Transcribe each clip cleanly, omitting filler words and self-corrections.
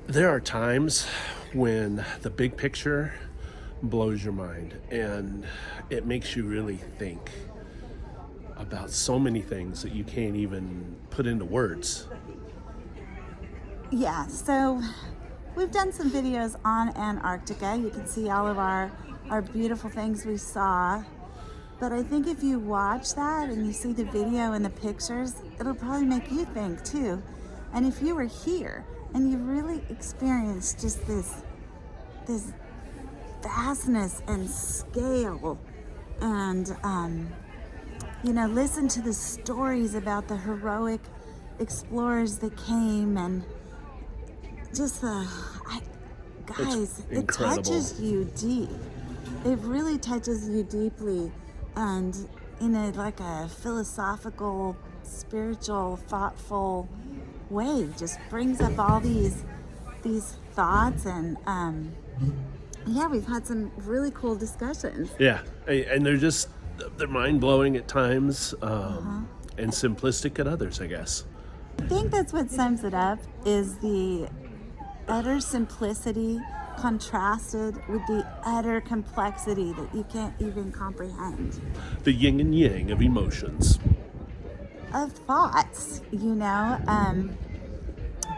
There are times when the big picture blows your mind and it makes you really think about so many things that you can't even put into words. Yeah, so we've done some videos on Antarctica. You can see all of our beautiful things we saw. But I think if you watch that and you see the video and the pictures, it'll probably make you think too. And if you were here and you really experienced just this vastness and scale and listen to the stories about the heroic explorers that came and just guys, it touches you deep. It really touches you deeply, and in a philosophical, spiritual, thoughtful way. Just brings up all these thoughts, and we've had some really cool discussions. Yeah, and they're mind-blowing at times, and simplistic at others, I guess. I think that's what sums it up, is the utter simplicity contrasted with the utter complexity that you can't even comprehend. The yin and yang of emotions. Of thoughts,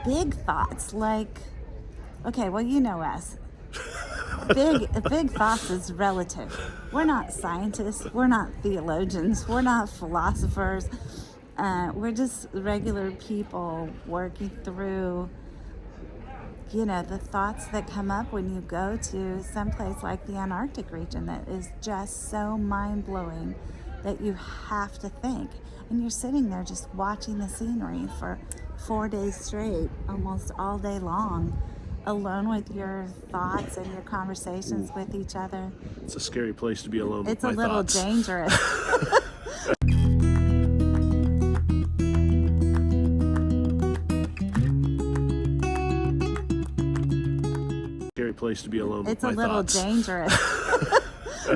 big thoughts like, okay, well, you know us. Big thoughts is relative. We're not scientists. We're not theologians. We're not philosophers. We're just regular people working through, the thoughts that come up when you go to someplace like the Antarctic region that is just so mind-blowing that you have to think. And you're sitting there just watching the scenery for 4 days straight, almost all day long, alone with your thoughts and your conversations with each other. It's a scary place to be alone with It's my a little thoughts. dangerous. Scary place to be alone It's with a my little thoughts. dangerous.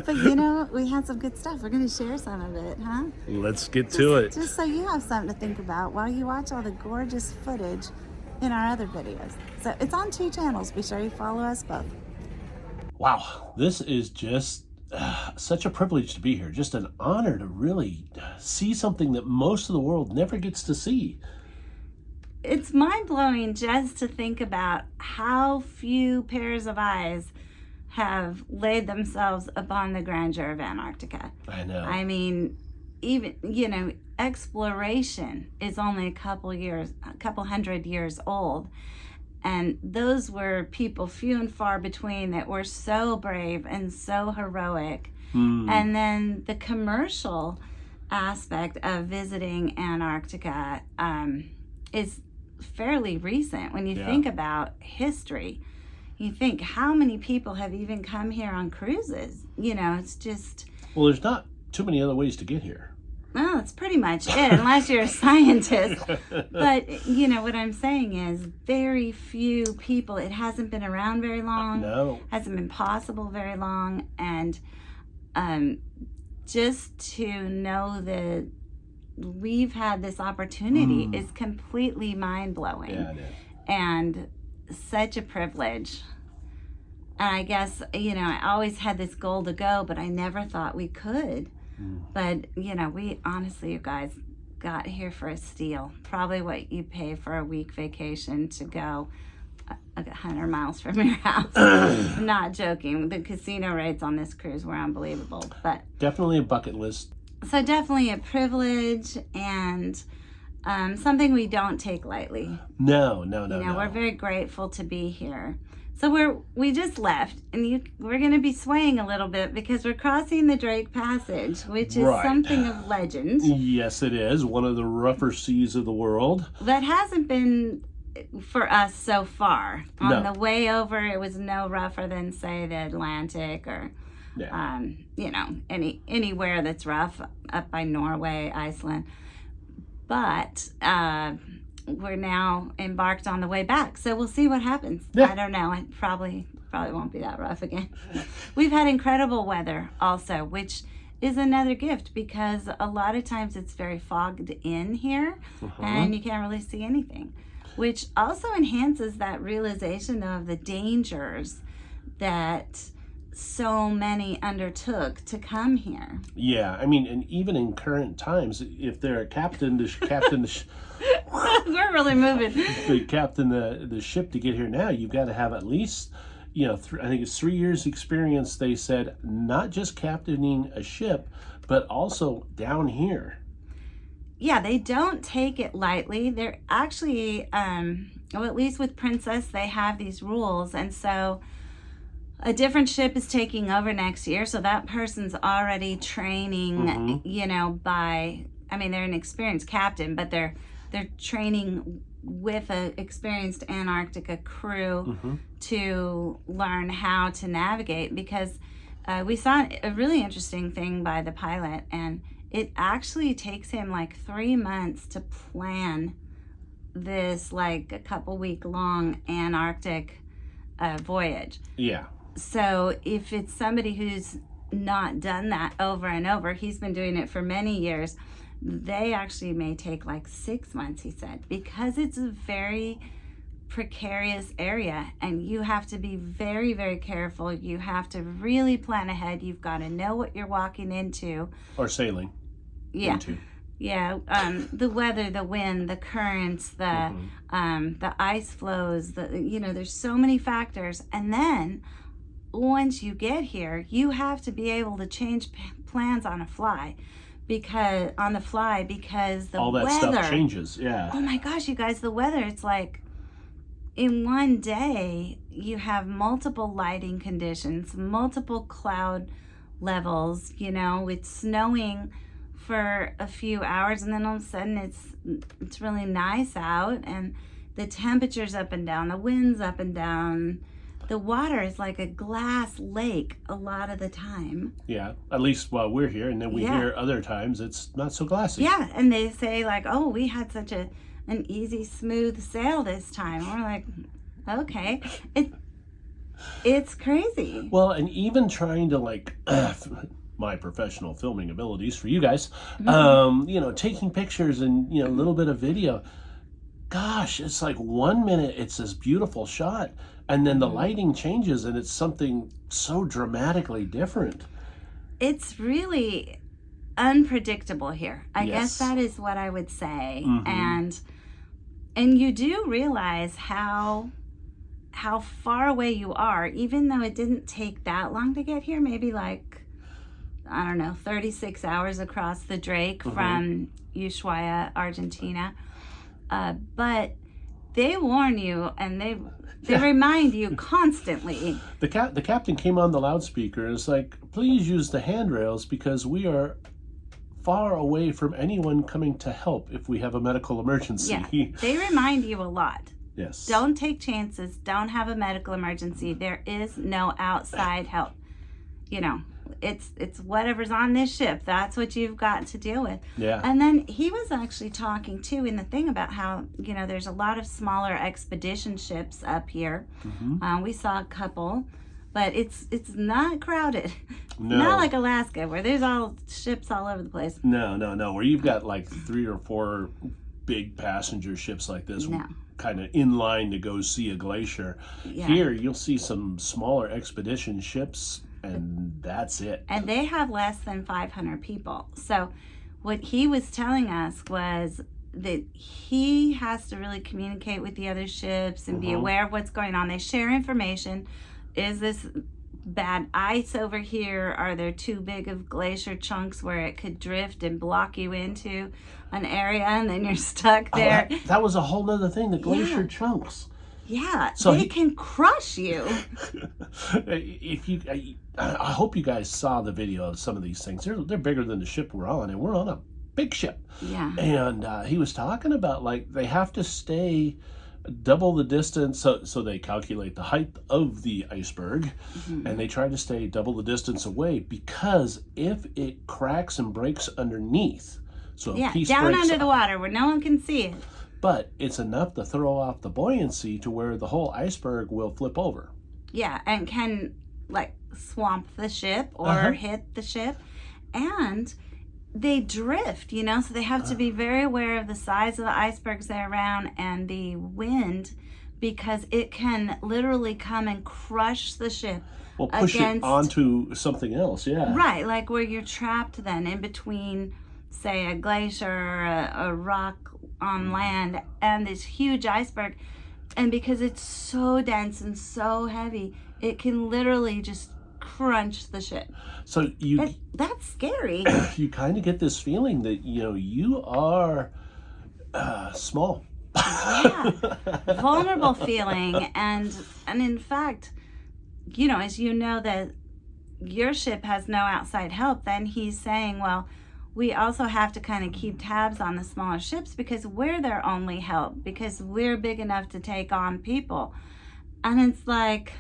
But we had some good stuff. We're going to share some of it, huh? Let's get to it. Just so you have something to think about while you watch all the gorgeous footage in our other videos. So it's on 2 channels. Be sure you follow us both. Wow, this is just such a privilege to be here. Just an honor to really see something that most of the world never gets to see. It's mind-blowing just to think about how few pairs of eyes have laid themselves upon the grandeur of Antarctica. I know. I mean, even, exploration is only a couple hundred years old. And those were people few and far between that were so brave and so heroic. And then the commercial aspect of visiting Antarctica is fairly recent. When you think about history, you think, how many people have even come here on cruises? It's just... Well, there's not too many other ways to get here. Well, that's pretty much it, unless you're a scientist. But, what I'm saying is very few people. It hasn't been around very long. No. Hasn't been possible very long. And just to know that we've had this opportunity is completely mind-blowing. Yeah, it is. And such a privilege. And I guess, I always had this goal to go, but I never thought we could. But, we honestly, you guys, got here for a steal. Probably what you pay for a week vacation to go 100 miles from your house. I'm not joking. The casino rates on this cruise were unbelievable. But Definitely a bucket list. so definitely a privilege and something we don't take lightly. No. We're very grateful to be here. So we just left, and we're going to be swaying a little bit because we're crossing the Drake Passage, which is something of legend. Yes, it is. One of the rougher seas of the world. That hasn't been for us so far. On the way over, it was no rougher than, say, the Atlantic or, anywhere that's rough up by Norway, Iceland. But we're now embarked on the way back, so we'll see what happens. I don't know. It probably won't be that rough again. We've had incredible weather also, which is another gift because a lot of times it's very fogged in here and you can't really see anything. which also enhances that realization of the dangers that so many undertook to come here. Yeah, I mean, and even in current times, if they're a captain to We're really moving. the captain the ship to get here now, you've got to have at least, I think it's 3 years experience. They said not just captaining a ship, but also down here. Yeah, they don't take it lightly. They're actually, well, at least with Princess, they have these rules, and so a different ship is taking over next year, so that person's already training, they're an experienced captain, but they're training with an experienced Antarctica crew to learn how to navigate, because we saw a really interesting thing by the pilot, and it actually takes him like 3 months to plan this like a couple week long Antarctic voyage. Yeah. So if it's somebody who's not done that over and over, he's been doing it for many years, they actually may take like 6 months, he said, because it's a very precarious area and you have to be very, very careful. You have to really plan ahead. You've got to know what you're walking into. Or sailing. Yeah. Into. Yeah, the weather, the wind, the currents, the ice flows, there's so many factors. And then once you get here, you have to be able to change plans on the fly because the all that weather stuff changes. Yeah. Oh my gosh, you guys, the weather, it's like in one day you have multiple lighting conditions, multiple cloud levels, it's snowing for a few hours, and then all of a sudden it's really nice out, and the temperature's up and down, the wind's up and down. The water is like a glass lake a lot of the time. Yeah, at least while we're here, and then we hear other times it's not so glassy. Yeah, and they say like, oh, we had such an easy, smooth sail this time. And we're like, okay, it's crazy. Well, and even trying to my professional filming abilities for you guys, taking pictures and a little bit of video. Gosh, it's like 1 minute it's this beautiful shot, and then the lighting changes and it's something so dramatically different. It's really unpredictable here. I guess that is what I would say. And you do realize how far away you are, even though it didn't take that long to get here, maybe 36 hours across the Drake from Ushuaia, Argentina. But they warn you and they remind you constantly. The captain came on the loudspeaker and it's like, please use the handrails because we are far away from anyone coming to help if we have a medical emergency. Yeah, they remind you a lot. Yes. Don't take chances. Don't have a medical emergency. There is no outside help. It's whatever's on this ship. That's what you've got to deal with. Yeah. And then he was actually talking too in the thing about how, there's a lot of smaller expedition ships up here. We saw a couple, but it's not crowded. No. Not like Alaska where there's all ships all over the place. No. Where you've got like 3 or 4 big passenger ships like this. No. Kind of in line to go see a glacier. Yeah. Here you'll see some smaller expedition ships, and that's it. And they have less than 500 people. So what he was telling us was that he has to really communicate with the other ships and be aware of what's going on. They share information. Is this bad ice over here? Are there too big of glacier chunks where it could drift and block you into an area and then you're stuck there? Oh, that was a whole other thing, the glacier chunks. Yeah, so they can crush you. I hope you guys saw the video of some of these things. They're bigger than the ship we're on, and we're on a big ship. Yeah. And he was talking about they have to stay double the distance, so they calculate the height of the iceberg, and they try to stay double the distance away because if it cracks and breaks underneath, so a piece down breaks under the water where no one can see it. But it's enough to throw off the buoyancy to where the whole iceberg will flip over. Yeah, and can swamp the ship or hit the ship. And they drift, so they have to be very aware of the size of the icebergs they're around and the wind, because it can literally come and crush the ship. Well, push it onto something else, yeah. Right, like where you're trapped then in between, say, a glacier or a rock on land and this huge iceberg. And because it's so dense and so heavy, it can literally just crunch the ship. So that's scary. You kind of get this feeling that you are small. Yeah, vulnerable feeling, and in fact, as you know that your ship has no outside help, then he's saying, well, we also have to kind of keep tabs on the smaller ships because we're their only help, because we're big enough to take on people. And it's like,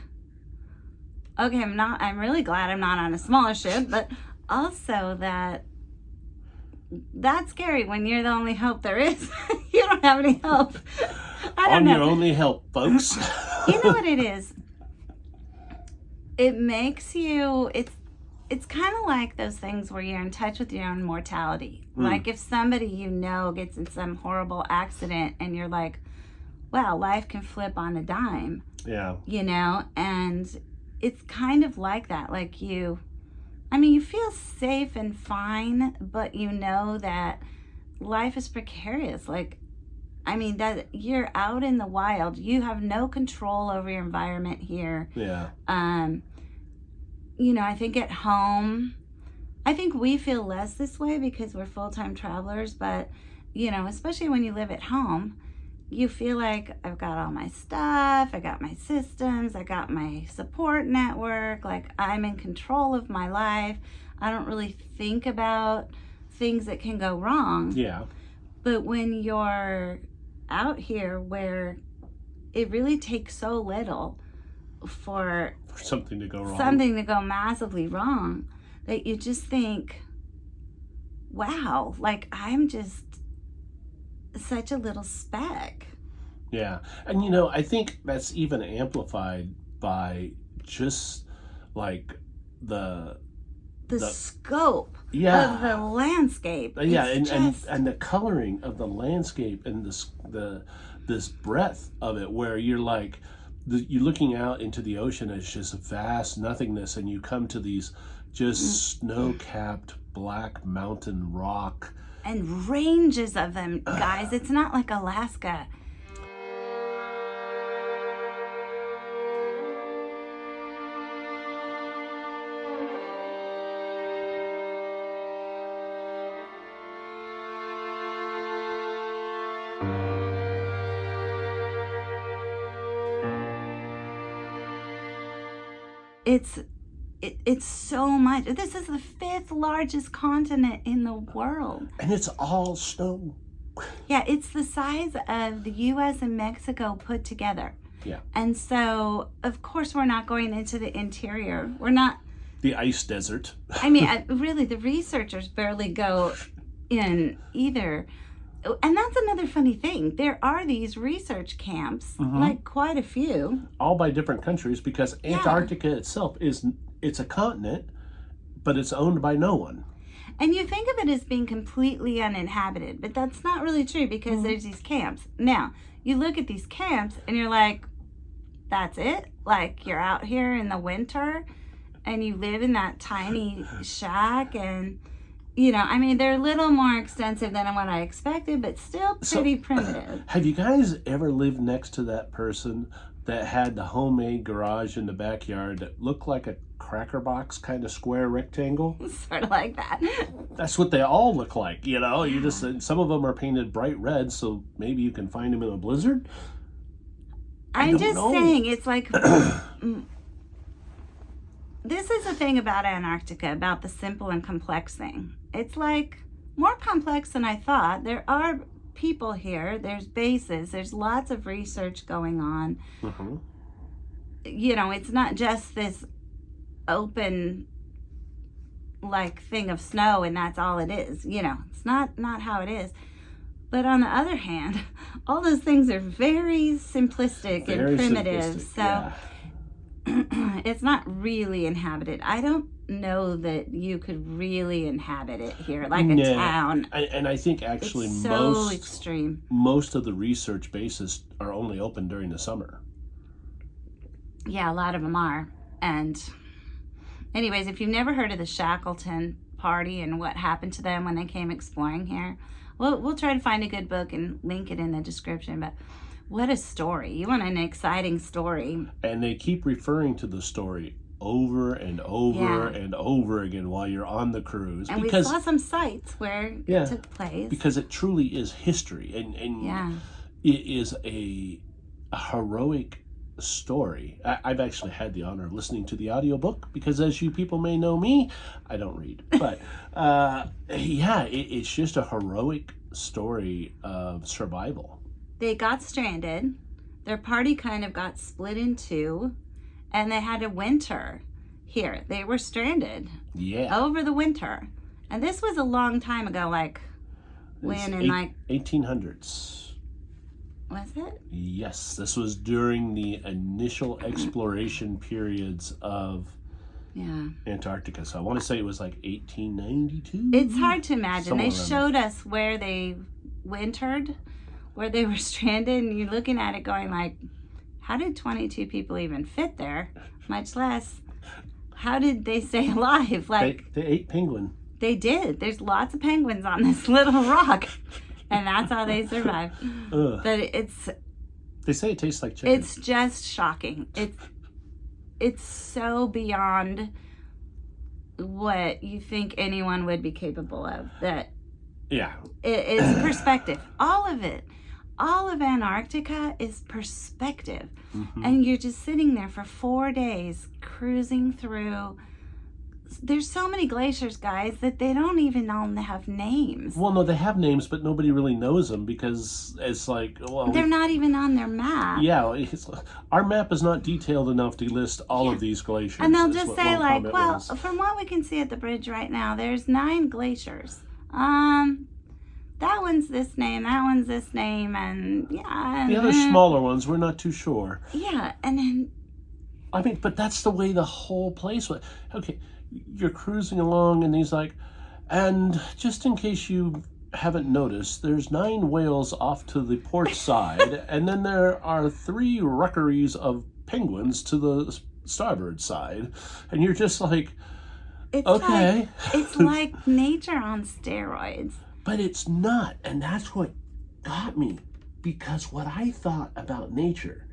okay, I'm really glad I'm not on a smaller ship, but also that's scary when you're the only help there is. You don't have any help. I don't know. Your only help, folks. You know what it is? It makes you, it's kind of like those things where you're in touch with your own mortality. Like if somebody gets in some horrible accident and you're like, wow, life can flip on a dime. Yeah. And it's kind of like that. Like you feel safe and fine, but that life is precarious. Like, that you're out in the wild. You have no control over your environment here. Yeah. I think at home, I think we feel less this way because we're full-time travelers, but, especially when you live at home, you feel like I've got all my stuff, I got my systems, I got my support network, like I'm in control of my life. I don't really think about things that can go wrong. Yeah. But when you're out here where it really takes so little for something to go wrong, something to go massively wrong, that you just think, wow, like I'm just such a little speck. Yeah. And I think that's even amplified by just like the scope of the landscape. Yeah, and the coloring of the landscape and this breadth of it, where you're like you're looking out into the ocean as just vast nothingness, and you come to these just snow-capped black mountain rock. And ranges of them, guys. It's not like Alaska. It's so much. This is the 5th largest continent in the world. And it's all snow. Yeah, it's the size of the U.S. and Mexico put together. Yeah. And so, of course, we're not going into the interior. We're not. The ice desert. Really, the researchers barely go in either. And that's another funny thing. There are these research camps, like quite a few. All by different countries, because Antarctica itself it's a continent, but it's owned by no one. And you think of it as being completely uninhabited, but that's not really true because there's these camps. Now, you look at these camps and you're like, that's it? Like you're out here in the winter and you live in that tiny shack and... they're a little more extensive than what I expected, but still pretty primitive. Have you guys ever lived next to that person that had the homemade garage in the backyard that looked like a cracker box kind of square rectangle? Sort of like that. That's what they all look like, You just some of them are painted bright red, so maybe you can find them in a blizzard. I'm just saying, it's like... This is the thing about Antarctica, about the simple and complex thing. It's like more complex than I thought. There are people here, there's bases, there's lots of research going on. It's not just this open like thing of snow and that's all it is. It's not how it is. But on the other hand, all those things are very simplistic and primitive. So it's not really inhabited. I don't know that you could really inhabit it here, like a town. And I think actually It's so extreme. most of the research bases are only open during the summer. Yeah, a lot of them are. And anyways, if you've never heard of the Shackleton party and what happened to them when they came exploring here, we'll try to find a good book and link it in the description. But what a story. You want an exciting story. And they keep referring to the story over and over and over again while you're on the cruise. And we saw some sites where it took place. Because it truly is history. And it is a heroic story. I've actually had the honor of listening to the audiobook because, as you people may know me, I don't read. But it's just a heroic story of survival. They got stranded. Their party kind of got split in two, and they had to winter here. They were stranded over the winter. And this was a long time ago, like when in like 1800s. Was it? Yes, this was during the initial exploration periods of Antarctica. So I want to say it was like 1892. It's hard to imagine. They showed us where they wintered, where they were stranded, and you're looking at it going like, how did 22 people even fit there? Much less, how did they stay alive? Like they ate penguin. They did. There's lots of penguins on this little rock. And that's how they survive. But they say it tastes like chicken. It's just shocking. It's so beyond what you think anyone would be capable of. That it's perspective. All of it. All of Antarctica is perspective. Mm-hmm. And you're just sitting there for 4 days cruising through. There's so many glaciers, guys, that they don't even all have names. Well, no, they have names, but nobody really knows them because it's like, well... They're not even on their map. Yeah, our map is not detailed enough to list all of these glaciers. And they'll just say, like, well, from what we can see at the bridge right now, there's 9 glaciers. That one's this name, that one's this name, and And the other smaller ones, we're not too sure. Yeah, and then... I mean, but that's the way the whole place was. Okay, you're cruising along and he's like, and just in case you haven't noticed, there's 9 whales off to the port side, and then there are 3 rookeries of penguins to the starboard side, and you're just like, okay. It's like nature on steroids. But it's not, and that's what got me, because what I thought about nature,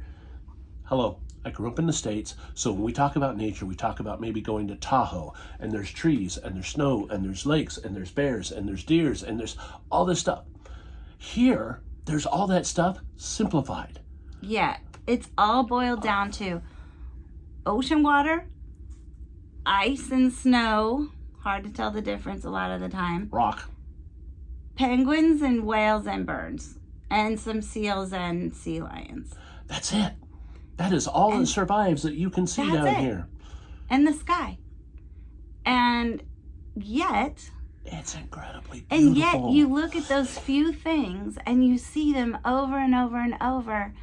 I grew up in the States, so when we talk about nature, we talk about maybe going to Tahoe, and there's trees, and there's snow, and there's lakes, and there's bears, and there's deers, and there's all this stuff. Here, there's all that stuff simplified. Yeah, it's all boiled down to ocean water, ice and snow, hard to tell the difference a lot of the time. Rock. Penguins and whales and birds, and some seals and sea lions. That's it. That is all that survives that you can see down here. And the sky. And yet... It's incredibly beautiful. And yet you look at those few things and you see them over and over and over.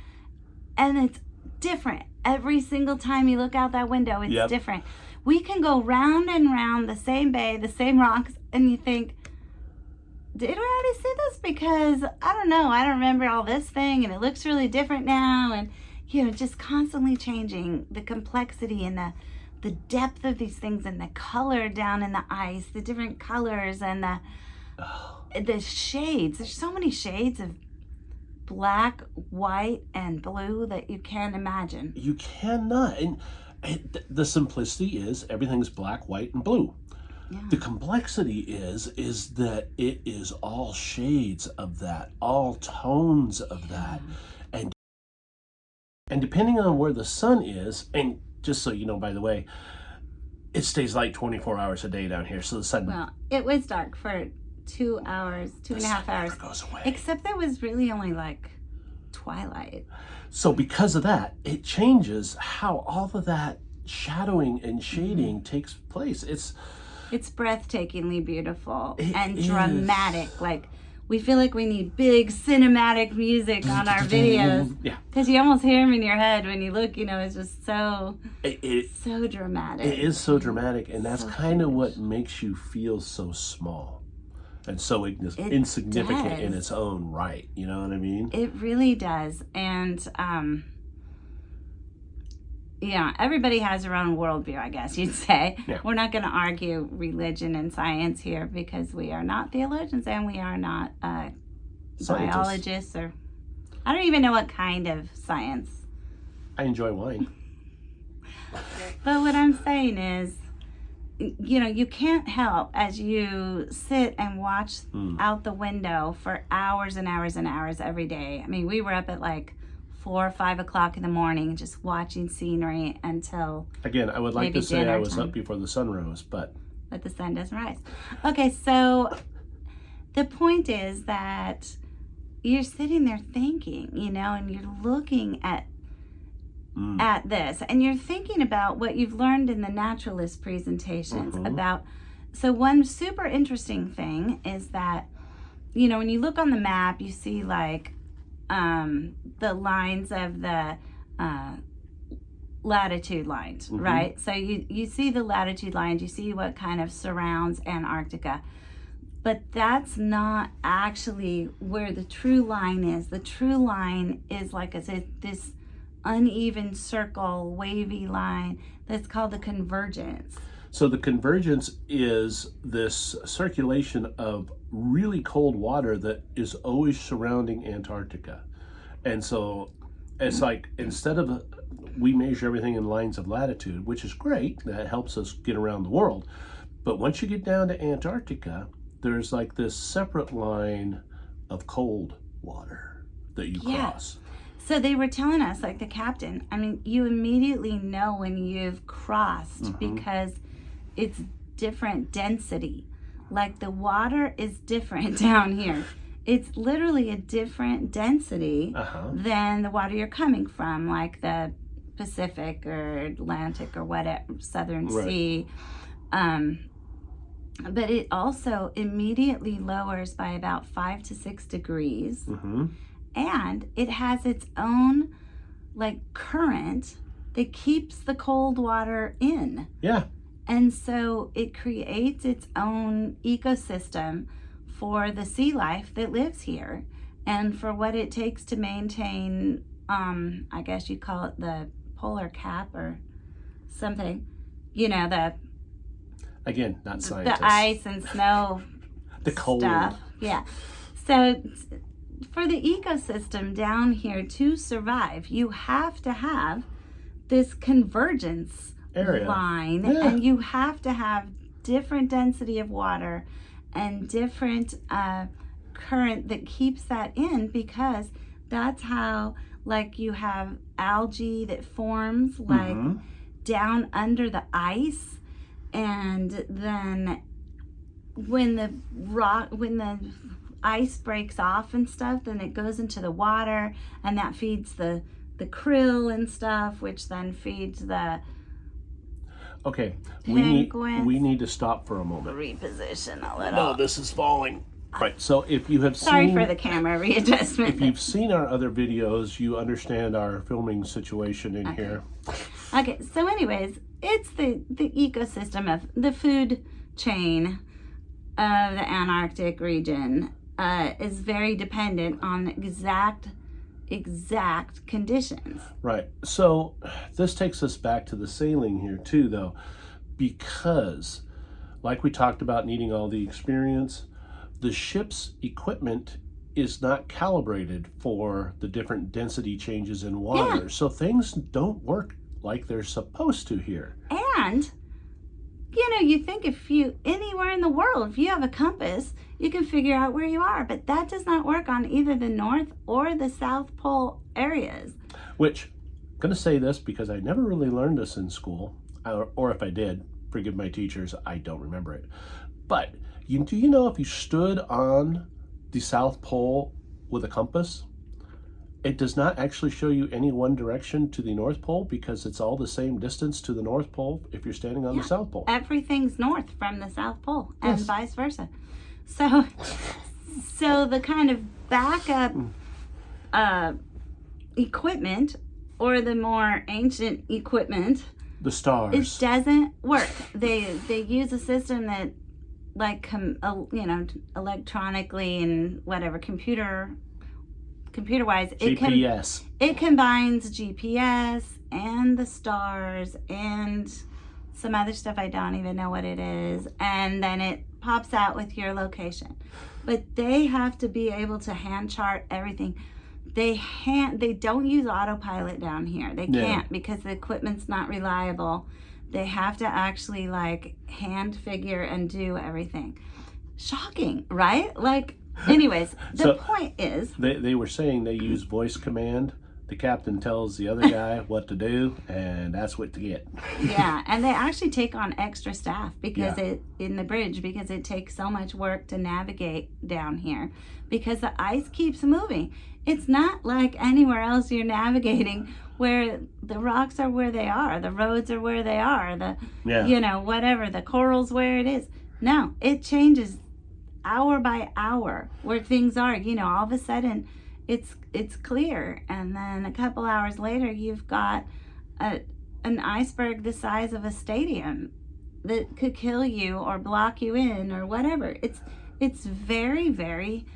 And it's different. Every single time you look out that window, it's different. We can go round and round the same bay, the same rocks, and you think, did we already see this? Because, I don't know, I don't remember all this thing, and it looks really different now. And just constantly changing the complexity and the depth of these things and the color down in the ice, the different colors and the shades. There's so many shades of black, white, and blue that you can't imagine. You cannot. And the simplicity is everything's black, white, and blue. Yeah. The complexity is that it is all shades of that, all tones of that. And depending on where the sun is, and just so you know, by the way, it stays light 24 hours a day down here. So the sun... Well, it was dark for 2 hours, 2.5 hours. Never goes away. Except there was really only like twilight. So because of that, it changes how all of that shadowing and shading takes place. It's breathtakingly beautiful and dramatic. Like we feel like we need big cinematic music on our videos. Yeah. Because you almost hear them in your head when you look, it's just so dramatic. It is so dramatic, and that's So kind of huge. what makes you feel so small and so insignificant does. in its own right. You know what I mean? It really does. And, everybody has their own worldview, I guess you'd say. Yeah. We're not going to argue religion and science here because we are not theologians and we are not Scientists. biologists, or I don't even know what kind of science. I enjoy wine. But what I'm saying is, you can't help as you sit and watch out the window for hours and hours and hours every day. I mean, we were up at like 4 or 5 o'clock in the morning just watching scenery until Again, I would like maybe to say I dinner was time. up before the sun rose, but the sun doesn't rise. Okay, so the point is that you're sitting there thinking, and you're looking at this, and you're thinking about what you've learned in the naturalist presentations about. So one super interesting thing is that, when you look on the map, you see like the lines of the latitude lines, right? So you see the latitude lines, you see what kind of surrounds Antarctica. But that's not actually where the true line is. The true line is like this uneven circle, wavy line that's called the convergence. so the convergence is this circulation of really cold water that is always surrounding Antarctica. And so it's like, instead of we measure everything in lines of latitude, which is great, that helps us get around the world. But once you get down to Antarctica, there's like this separate line of cold water that you cross. So they were telling us, like the captain, I mean, you immediately know when you've crossed because it's different density. Like the water is different down here. It's literally a different density than the water you're coming from, like the Pacific or Atlantic or whatever, Southern Sea. But it also immediately lowers by about 5 to 6 degrees. And it has its own like current that keeps the cold water in. Yeah. And so it creates its own ecosystem for the sea life that lives here and for what it takes to maintain, I guess you call it the polar cap or something, Again, not scientists. the ice and snow The cold. stuff. Yeah. So for the ecosystem down here to survive, you have to have this convergence Area. line, Yeah. and you have to have different density of water and different current that keeps that in, because that's how, like, you have algae that forms like down under the ice, and then when the ice breaks off and stuff, then it goes into the water, and that feeds the krill and stuff, which then feeds the Okay, penguins. we need to stop for a moment. Reposition a little. No, this is falling. Right, so if you have Sorry seen... for the camera readjustment. If you've seen our other videos, you understand our filming situation in here. Okay, so anyways, it's the ecosystem of the food chain of the Antarctic region is very dependent on exact conditions. Right, so this takes us back to the sailing here too, though, because like we talked about needing all the experience, the ship's equipment is not calibrated for the different density changes in water. Yeah. So things don't work like they're supposed to here. And you think if you anywhere in the world, if you have a compass, you can figure out where you are, but that does not work on either the North or the South Pole areas. Which, I'm going to say this because I never really learned this in school, or if I did, forgive my teachers, I don't remember it. But do you know if you stood on the South Pole with a compass, it does not actually show you any one direction to the North Pole, because it's all the same distance to the North Pole if you're standing on the South Pole. Everything's north from the South Pole and Yes. vice versa. So So the kind of backup equipment, or the more ancient equipment, The stars. it doesn't work. They use a system that, like, electronically and whatever, computer wise, GPS. it combines GPS and the stars and some other stuff I don't even know what it is, and then it pops out with your location. But they have to be able to hand chart everything. They don't use autopilot down here. They can't, because the equipment's not reliable. They have to actually, like, hand figure and do everything. Shocking, right? Like, anyways, the point is, they were saying they use voice command. The captain tells the other guy what to do, and that's what to get. Yeah, and they actually take on extra staff because in the bridge, because it takes so much work to navigate down here, because the ice keeps moving. It's not like anywhere else you're navigating where the rocks are where they are, the roads are where they are, whatever, the coral's where it is. No, it changes hour by hour where things are. All of a sudden it's clear, and then a couple hours later you've got an iceberg the size of a stadium that could kill you or block you in or whatever. It's very, very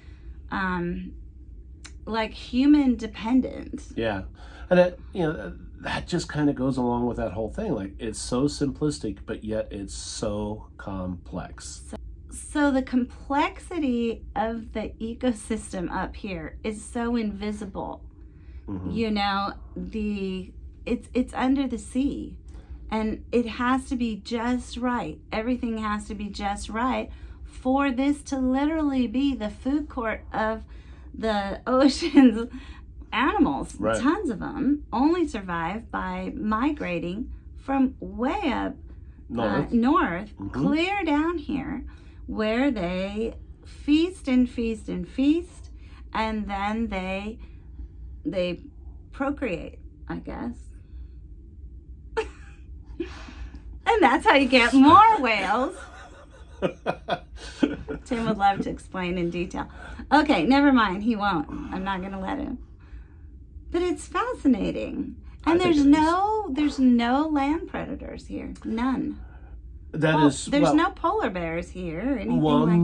like human dependent. Yeah, and that just kind of goes along with that whole thing. Like, it's so simplistic, but yet it's so complex. So the complexity of the ecosystem up here is so invisible. It's under the sea, and it has to be just right. Everything has to be just right for this to literally be the food court of the ocean's animals. Right. Tons of them only survive by migrating from way up north, clear down here, where they feast and feast and feast, and then they procreate, I guess. And that's how you get more whales. Tim would love to explain in detail. Okay, never mind. He won't. I'm not going to let him. But it's fascinating. And there's no land predators here. None. There's no polar bears here or anything like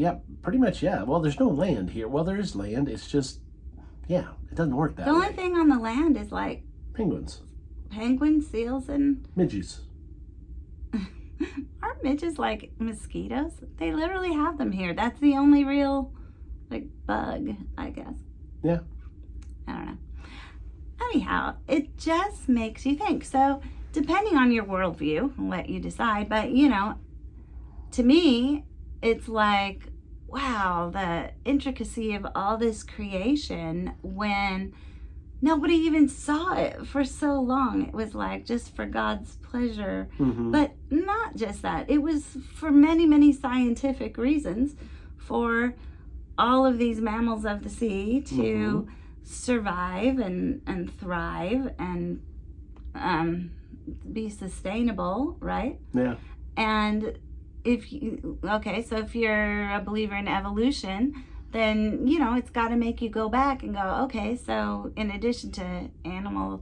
that. Pretty much, yeah. Well, there's no land here. Well, there is land. It's just, it doesn't work that way. The only thing on the land is, like, penguins, seals, and midges. Aren't midges like mosquitoes? They literally have them here. That's the only real, like, bug, I guess. Yeah. I don't know. Anyhow, it just makes you think. So, depending on your worldview, I'll let you decide. But, to me, it's like, wow, the intricacy of all this creation when nobody even saw it for so long. It was like just for God's pleasure. But not just that. It was for many, many scientific reasons for all of these mammals of the sea to survive and thrive and be sustainable, right? Yeah. And if you're a believer in evolution, then it's got to make you go back and go, okay, so in addition to animal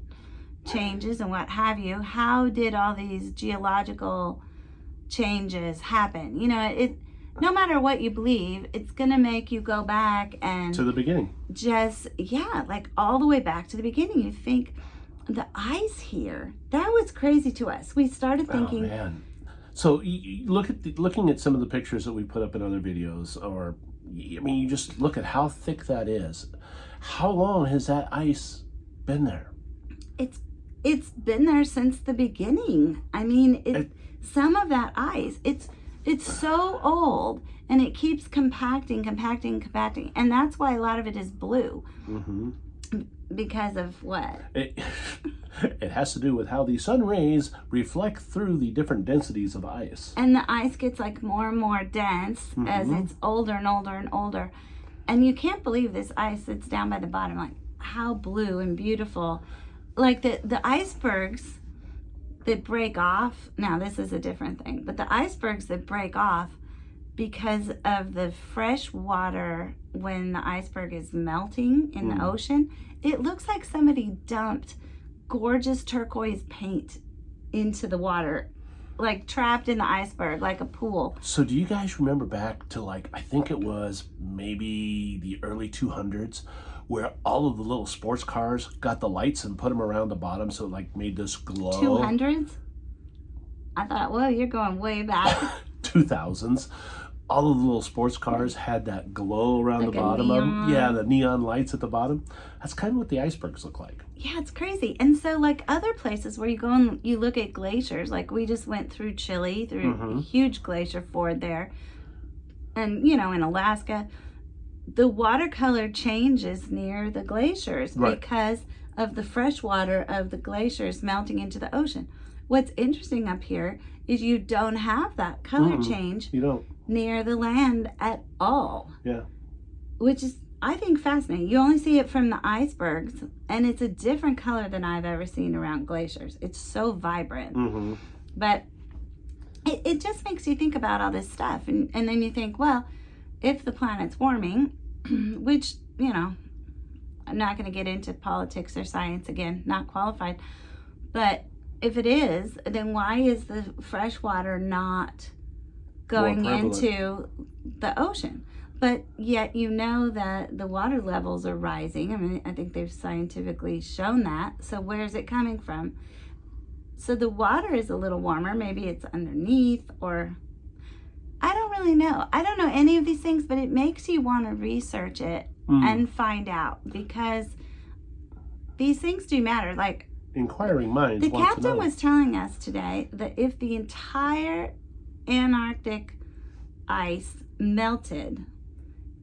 changes and what have you, how did all these geological changes happen? No matter what you believe, it's gonna make you go back and to the beginning. Like all the way back to the beginning. You think the ice here, that was crazy to us. We started thinking, oh man. So looking at some of the pictures that we put up in other videos, or you just look at how thick that is. How long has that ice been there? It's been there since the beginning. Some of that ice, it's so old, and it keeps compacting, and that's why a lot of it is blue. Because of what? It has to do with how the sun rays reflect through the different densities of ice. And the ice gets like more and more dense as it's older and older and older. And you can't believe this ice that's down by the bottom, like how blue and beautiful. Like the icebergs that break off, now this is a different thing, but the icebergs that break off because of the fresh water when the iceberg is melting in the ocean. It looks like somebody dumped gorgeous turquoise paint into the water, like trapped in the iceberg, like a pool. So do you guys remember back to, like, I think it was maybe the early 200s, where all of the little sports cars got the lights and put them around the bottom so it like made this glow? 200s? I thought, well, you're going way back. 2000s. All of the little sports cars had that glow around Like the a bottom of them. neon. Yeah, the neon lights at the bottom. That's kind of what the icebergs look like. Yeah, it's crazy. And so, like other places where you go and you look at glaciers, like we just went through Chile, through a huge glacier ford there. And, you know, in Alaska, the watercolor changes near the glaciers because of the fresh water of the glaciers melting into the ocean. What's interesting up here is you don't have that color change You don't. near the land at all. Yeah. Which is, I think, fascinating. You only see it from the icebergs, and it's a different color than I've ever seen around glaciers. It's so vibrant. But it just makes you think about all this stuff. And then you think, well, if the planet's warming, which, you know, I'm not going to get into politics or science again, not qualified. But if it is, then why is the fresh water not going into the ocean? But yet you know that the water levels are rising. I mean, I think they've scientifically shown that. So where's it coming from? So the water is a little warmer. Maybe it's underneath, or I don't really know. I don't know any of these things, but it makes you want to research it and find out, because these things do matter. Like, Inquiring minds the want to know. captain was telling us today that if the entire Antarctic ice melted,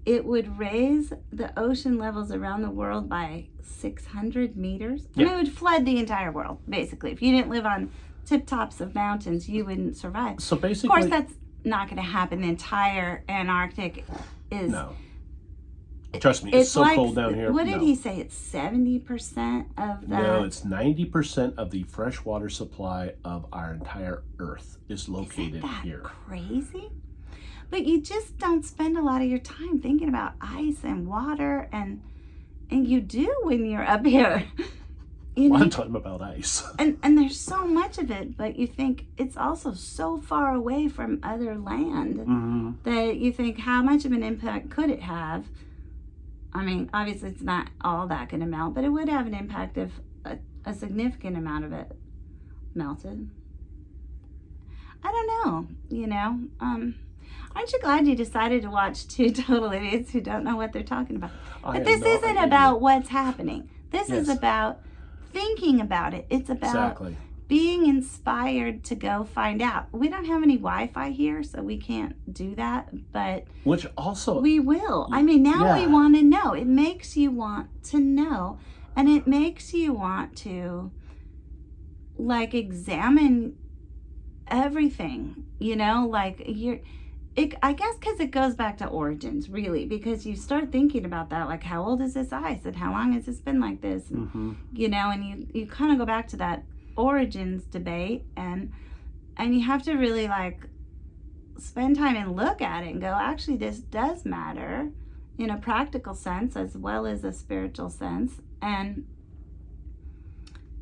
it would raise the ocean levels around the world by 600 meters. Yeah. And it would flood the entire world, basically. If you didn't live on tip tops of mountains, you wouldn't survive. So basically, Of course, that's not going to happen. The entire Antarctic is... No. Trust me, it's so like, cold down here. What did he say? It's 70% of the... No, it's 90% of the freshwater supply of our entire Earth is located Isn't that here. crazy? But you just don't spend a lot of your time thinking about ice and water, and you do when you're up here. You A lot know? of time about ice. And there's so much of it, but you think it's also so far away from other land that you think, how much of an impact could it have? I mean, obviously it's not all that going to melt, but it would have an impact if a significant amount of it melted. I don't know, you know. Aren't you glad you decided to watch two total idiots who don't know what they're talking about? But this isn't about what's happening. This is about thinking about it. It's about being inspired to go find out. We don't have any Wi-Fi here, so we can't do that, but which also we will. I mean, now we want to know. It makes you want to know, and it makes you want to, like, examine everything, you know, like I guess because it goes back to origins, really, because you start thinking about that, like, how old is this ice and how long has this been like this? And, you know, and you kind of go back to that origins debate, and you have to really, like, spend time and look at it and go, actually, this does matter in a practical sense as well as a spiritual sense. And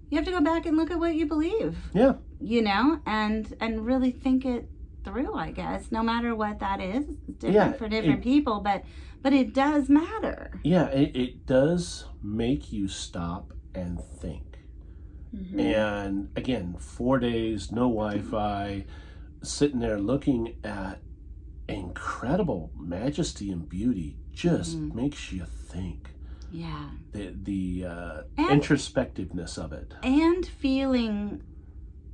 you have to go back and look at what you believe. Yeah. You know, and really think it through, I guess, no matter what that is. It's different for different people, but it does matter. Yeah, it does make you stop and think. And again, 4 days, no Wi-Fi, sitting there looking at incredible majesty and beauty just makes you think. Yeah. The introspectiveness of it. And feeling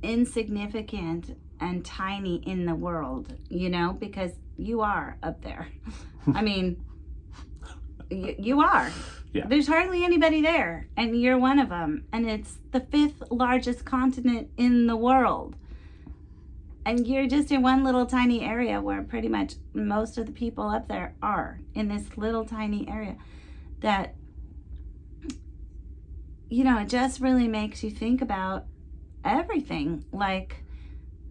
insignificant and tiny in the world, you know, because you are up there. I mean, you are. Yeah. There's hardly anybody there, and you're one of them. And it's the 5th largest continent in the world. And you're just in one little tiny area where pretty much most of the people up there are, in this little tiny area. That, you know, it just really makes you think about everything, like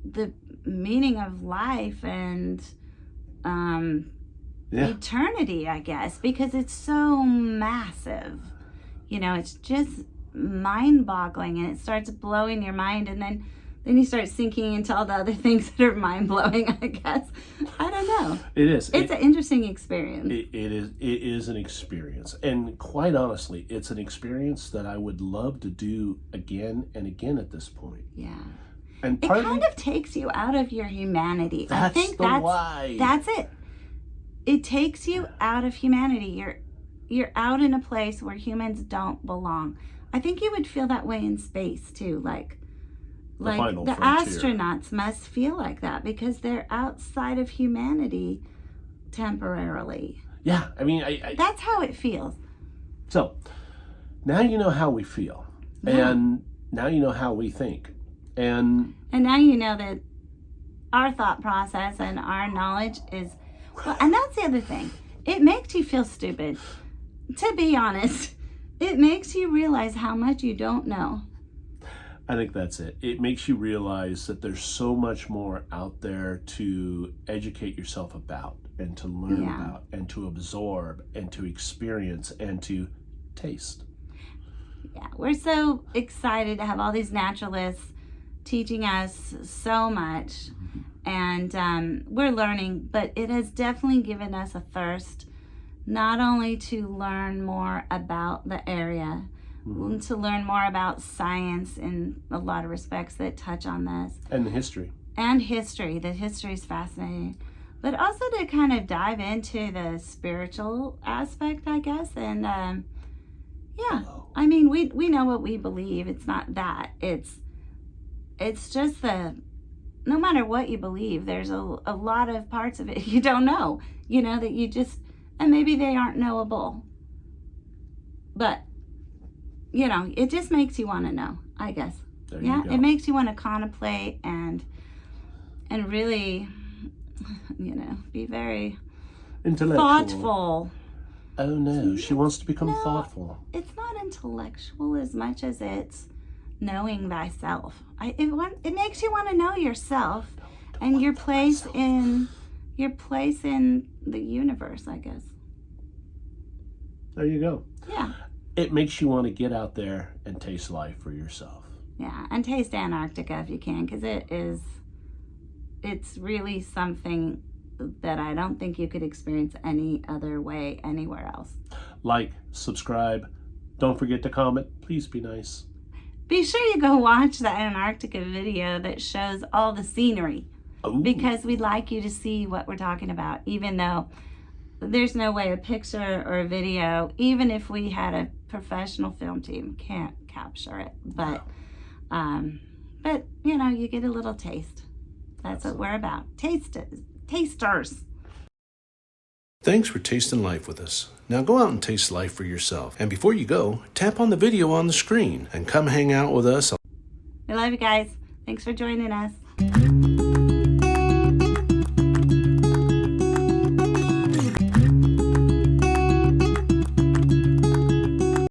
the meaning of life and eternity, I guess, because it's so massive. You know, it's just mind-boggling, and it starts blowing your mind, and then you start sinking into all the other things that are mind-blowing, I guess. I don't know. It is. It's an interesting experience. It is an experience. And quite honestly, it's an experience that I would love to do again and again at this point. Yeah. And it kind of takes you out of your humanity. I think that's it. It takes you out of humanity. You're out in a place where humans don't belong. I think you would feel that way in space too, like the astronauts must feel like that because they're outside of humanity temporarily. Yeah, I mean, that's how it feels. So now you know how we feel, and now you know how we think, and now you know that our thought process and our knowledge is well. And that's the other thing. It makes you feel stupid. To be honest, it makes you realize how much you don't know. I think that's it. It makes you realize that there's so much more out there to educate yourself about and to learn about and to absorb and to experience and to taste. Yeah, we're so excited to have all these naturalists teaching us so much, and we're learning, but it has definitely given us a thirst not only to learn more about the area, to learn more about science in a lot of respects that touch on this. And the history. And history. The history is fascinating. But also to kind of dive into the spiritual aspect, I guess. And I mean, we know what we believe. It's not that. It's just no matter what you believe, there's a lot of parts of it you don't know, you know, that you just, and maybe they aren't knowable. But you know, it just makes you want to know, I guess. It makes you want to contemplate and really, you know, be very thoughtful. Oh no, she wants to become thoughtful. It's not intellectual as much as it's knowing thyself. It makes you want to know yourself and your place in the universe, I guess. There you go. Yeah. It makes you want to get out there and taste life for yourself. Yeah, and taste Antarctica if you can, because it's really something that I don't think you could experience any other way anywhere else. Like, subscribe, don't forget to comment, please be nice. Be sure you go watch the Antarctica video that shows all the scenery. Ooh. Because we'd like you to see what we're talking about, even though there's no way a picture or a video, even if we had a professional film team, can't capture it. But you know, you get a little taste. That's what we're about. Tasters. Thanks for tasting life with us. Now go out and taste life for yourself. And before you go, tap on the video on the screen and come hang out with us. We love you guys. Thanks for joining us.